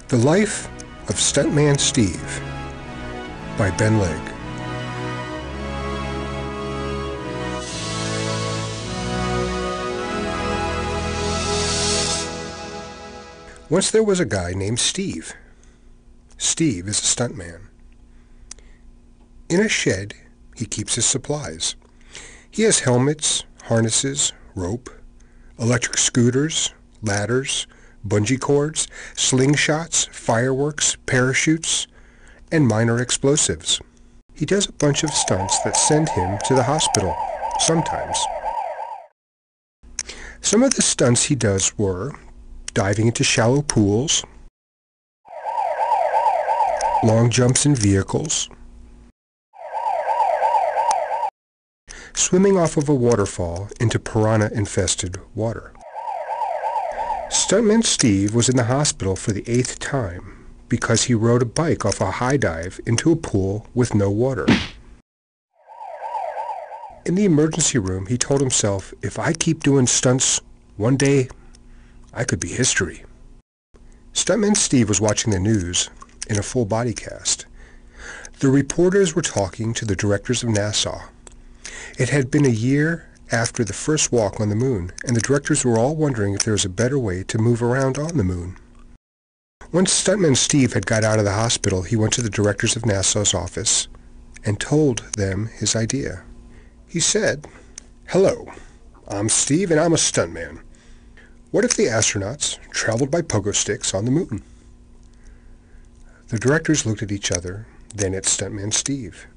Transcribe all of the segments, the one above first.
The Life of Stuntman Steve by Ben Legg. Once there was a guy named Steve. Steve is a stuntman. In a shed, he keeps his supplies. He has helmets, harnesses, rope, electric scooters, ladders, bungee cords, slingshots, fireworks, parachutes, and minor explosives. He does a bunch of stunts that send him to the hospital, sometimes. Some of the stunts he does were diving into shallow pools, long jumps in vehicles, swimming off of a waterfall into piranha-infested water. Stuntman Steve was in the hospital for the 8th time because he rode a bike off a high dive into a pool with no water. In the emergency room, he told himself, if I keep doing stunts, one day I could be history. Stuntman Steve was watching the news in a full body cast. The reporters were talking to the directors of NASA. It had been a year after the first walk on the moon, and the directors were all wondering if there was a better way to move around on the moon. Once Stuntman Steve had got out of the hospital, he went to the directors of NASA's office and told them his idea. He said, "Hello, I'm Steve and I'm a stuntman. What if the astronauts traveled by pogo sticks on the moon?" The directors looked at each other, then at Stuntman Steve.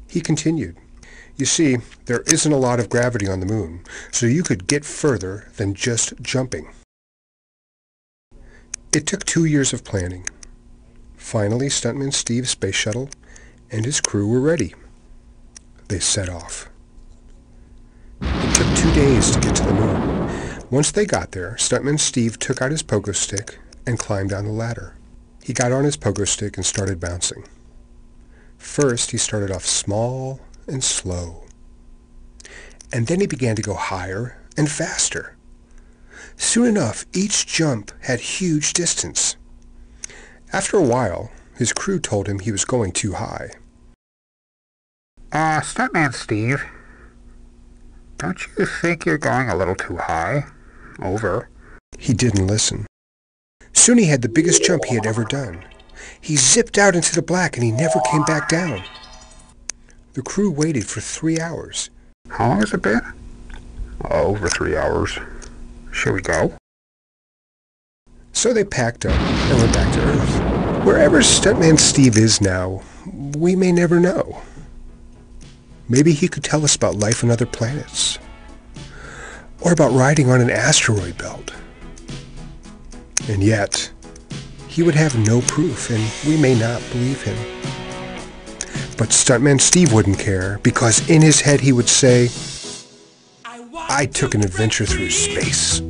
He continued, "You see, there isn't a lot of gravity on the moon, so you could get further than just jumping." It took 2 years of planning. Finally, Stuntman Steve's space shuttle and his crew were ready. They set off. It took 2 days to get to the moon. Once they got there, Stuntman Steve took out his pogo stick and climbed down the ladder. He got on his pogo stick and started bouncing. First, he started off small and slow. And then he began to go higher and faster. Soon enough, each jump had huge distance. After a while, his crew told him he was going too high. Stuntman Steve, don't you think you're going a little too high? Over." He didn't listen. Soon he had the biggest jump he had ever done. He zipped out into the black and he never came back down. The crew waited for 3 hours. "How long has it been?" "Over 3 hours. Shall we go?" So they packed up and went back to Earth. Wherever Stuntman Steve is now, we may never know. Maybe he could tell us about life on other planets. Or about riding on an asteroid belt. And yet, he would have no proof, and we may not believe him. But Stuntman Steve wouldn't care, because in his head he would say, "I took an adventure through space."